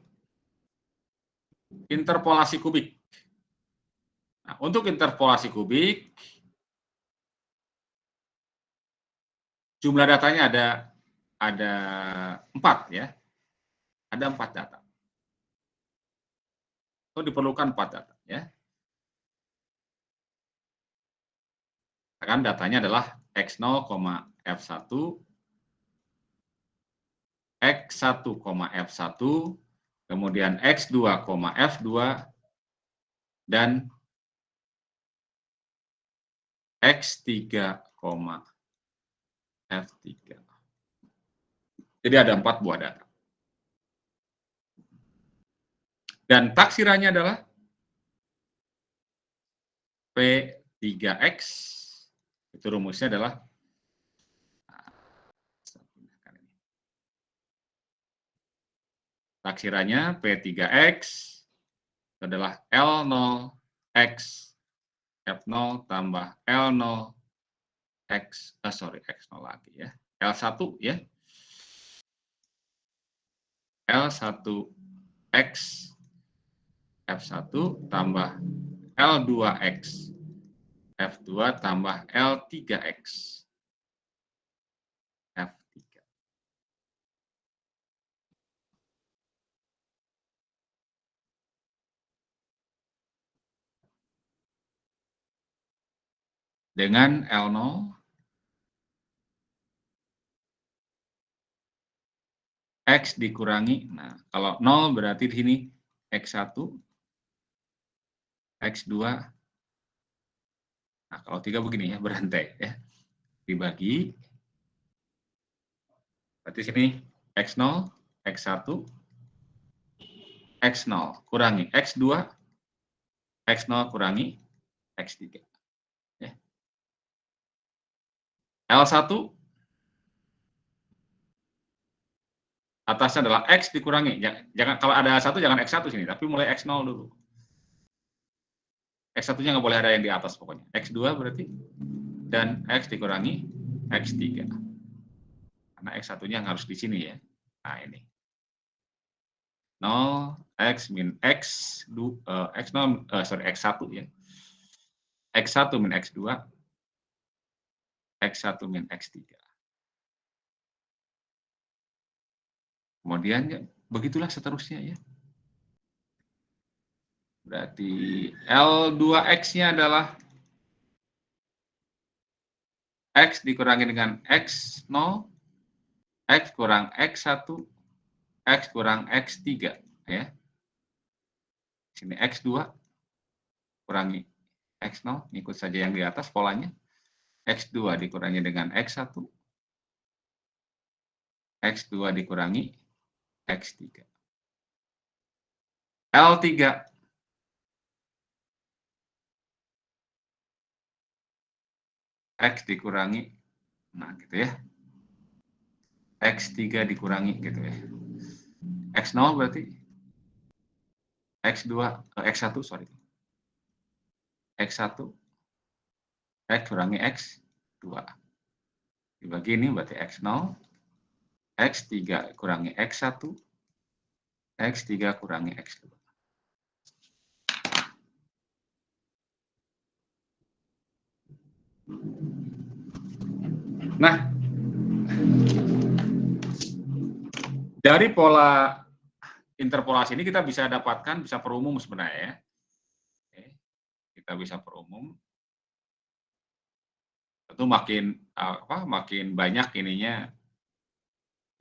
interpolasi kubik. Nah, untuk interpolasi kubik jumlah datanya ada 4 ya. Ada 4 data. Itu diperlukan 4 data ya. Kan datanya adalah X0, F1, X1, F1, kemudian X2, F2, dan X3, F3. Jadi ada 4 buah data. Dan taksirannya adalah P3X, itu rumusnya adalah taksirannya P3X adalah L0X F0 tambah L0 X0 lagi ya. L1 ya. L1X F1 tambah L2X F2 tambah L3X F3. Dengan L0 X dikurangi, nah kalau 0 berarti di sini X1, X2, nah kalau 3 begini ya, berantai ya, dibagi, berarti sini X0, X1, X0 kurangi X2, X0 kurangi X3. Ya. L1 atasnya adalah X dikurangi, jangan kalau ada 1 jangan X1 sini, tapi mulai X0 dulu. X1-nya nggak boleh ada yang di atas pokoknya. X2 berarti, dan X dikurangi X3. Karena X1-nya harus di sini ya. Nah ini. 0, X min X2, X0, X1 ya. X1 min X2, X1 min X3. Kemudian ya, begitulah seterusnya ya. Berarti L2X-nya adalah X dikurangi dengan X0, X kurang X1, X kurang X3 ya. Sini X2 kurangi X0, ikut saja yang di atas polanya. X2 dikurangi dengan X1, X2 dikurangi X3. L3 X dikurangi, nah gitu ya. X3 dikurangi gitu ya. X0 berarti X2, X1 sorry. X1 X kurangi X2. Dibagi ini berarti X0, X3 kurangi X1, X3 kurangi X2. Nah, dari pola interpolasi ini kita bisa dapatkan, bisa perumum sebenarnya ya. Oke, kita bisa perumum. Tentu makin banyak ininya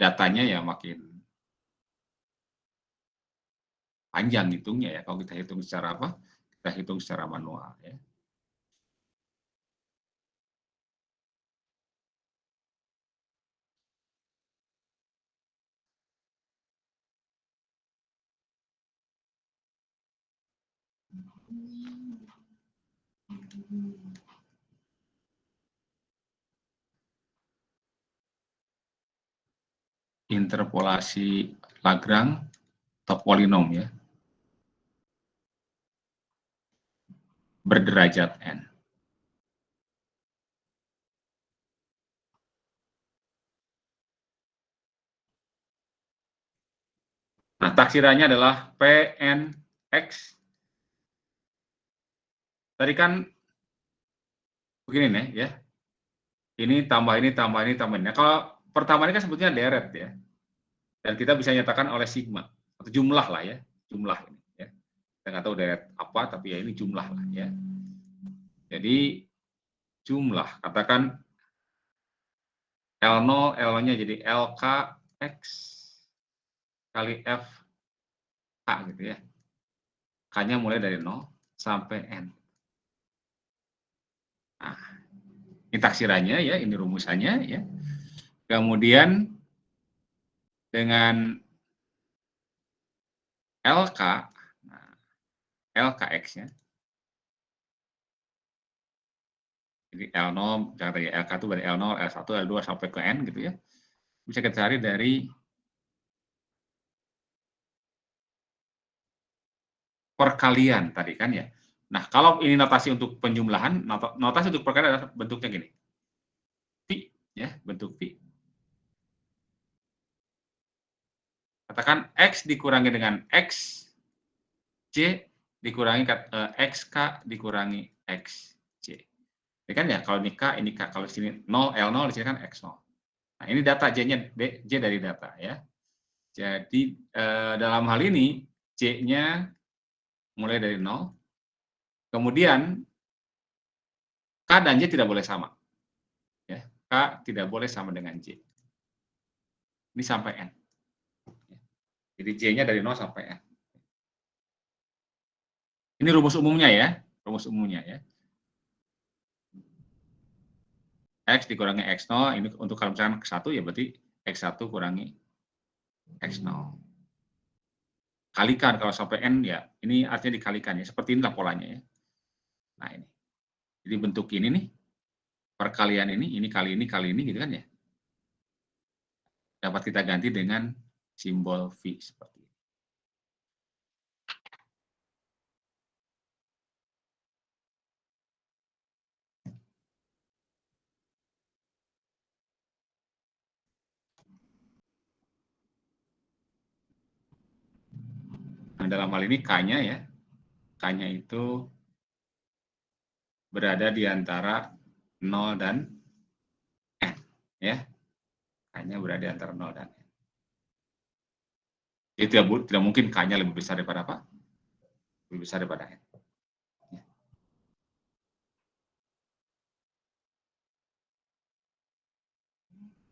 datanya ya makin panjang hitungnya ya. Kalau kita hitung secara Kita hitung secara manual ya. Interpolasi Lagrange atau polinom ya, berderajat n. Nah, taksirannya adalah Pnx. Tadi kan begini nih ya. Ini tambah ini, tambah ini, tambah ini. Nah, kalau pertama ini kan sebetulnya deret ya. Dan kita bisa nyatakan oleh sigma atau jumlah lah ya, jumlah ini ya. Kita nggak tahu deret apa, tapi ya ini jumlah lah ya. Jadi jumlah, katakan L0, L-nya jadi LKX kali F K gitu ya. K-nya mulai dari 0 sampai N. Nah, ini taksirannya ya, ini rumusannya ya. Kemudian dengan LK, nah, LKX-nya, jadi L0, jangan tadi LK itu dari L0, L1, L2 sampai ke N gitu ya. Bisa kita cari dari perkalian tadi kan ya. Nah, kalau ini notasi untuk penjumlahan, notasi untuk perkalian adalah bentuknya gini. Pi, ya, bentuk pi. Katakan X dikurangi dengan X, C dikurangi XK dikurangi XC. Ini kan ya, kalau ini K, kalau di sini 0, L0, di sini kan X0. Nah, ini data J-nya, J dari data ya. Jadi, dalam hal ini, C-nya mulai dari 0, kemudian K dan J tidak boleh sama. Ya, K tidak boleh sama dengan J. Ini sampai N. Jadi J-nya dari 0 sampai N. Ini rumus umumnya ya, rumus umumnya ya. X dikurangi X0, ini untuk kalau misalkan ke 1 ya berarti X1 kurangi X0. Kalikan kalau sampai N ya, ini artinya dikalikan ya, seperti inilah polanya ya. Nah ini, jadi bentuk ini nih, perkalian ini kali ini gitu kan ya. Dapat kita ganti dengan simbol V seperti ini. Nah, dalam hal ini K-nya ya, K-nya itu berada di antara 0 dan N. Ya, K-nya berada di antara 0 dan N. Jadi tidak mungkin K-nya lebih besar daripada apa? Lebih besar daripada N. Ya.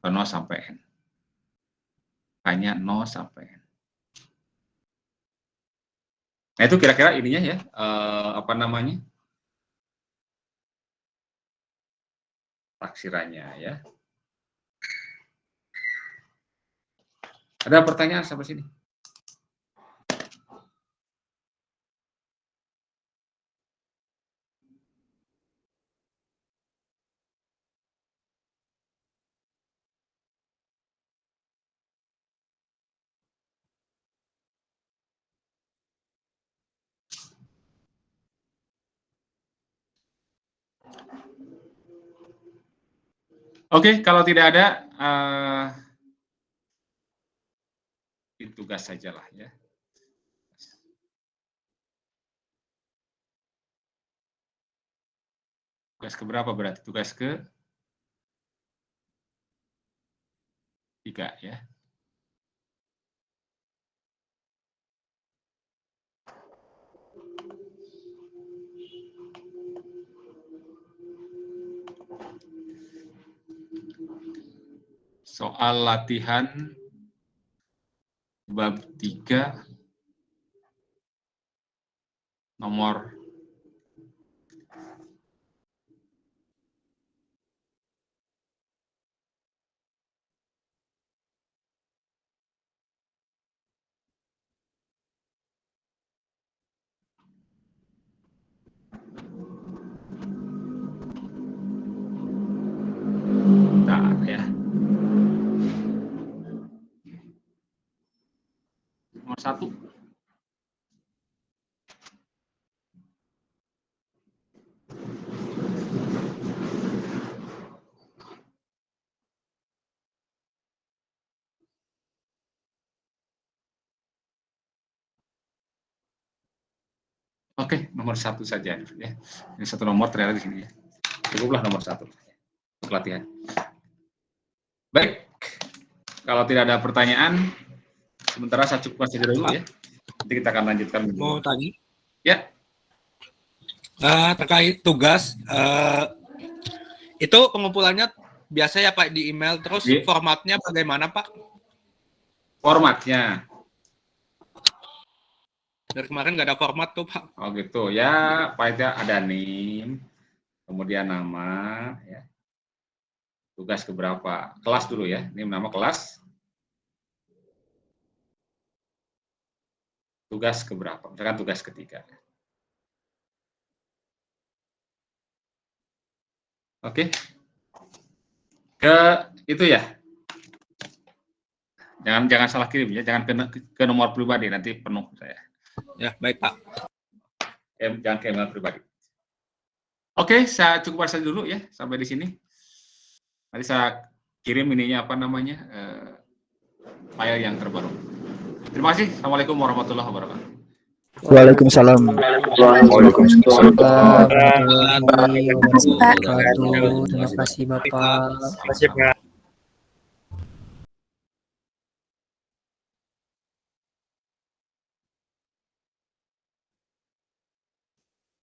0 sampai N. K-nya 0 sampai N. Nah itu kira-kira ininya ya, apa namanya, taksirannya ya. Ada pertanyaan sampai sini? Oke, kalau tidak ada, tugas sajalah ya. Tugas keberapa berarti? Tugas ke 3 ya. Soal latihan bab 3 nomor nomor 1. Oke, nomor 1 saja ya. Ini satu nomor ternyata di sini ya. Cukuplah nomor 1 untuk latihan. Baik, kalau tidak ada pertanyaan, sementara saya cukupkan saja dulu ya. Nanti kita akan lanjutkan. Mau tanya? Ya. Terkait tugas, itu pengumpulannya biasa ya Pak di email, terus formatnya bagaimana Pak? Formatnya. Dari kemarin nggak ada format tuh Pak. Oh gitu ya, panitia ada NIM, kemudian nama, ya. Tugas keberapa? Kelas dulu ya, ini nama kelas. Tugas keberapa? Misalkan tugas ketiga. Oke. Ke itu ya. Jangan salah kirim ya, jangan ke nomor pribadi, nanti penuh saya. Ya, baik Pak. Jangan ke email pribadi. Oke, saya cukupkan saja dulu ya, sampai di sini. Nanti saya kirim ininya apa namanya, file yang terbaru. Terima kasih. Assalamualaikum warahmatullahi wabarakatuh. Waalaikumsalam. Waalaikumsalam. Warahmatullahi wabarakatuh. Terima kasih Bapak. Terima kasih Bapak. Terima kasih Pak.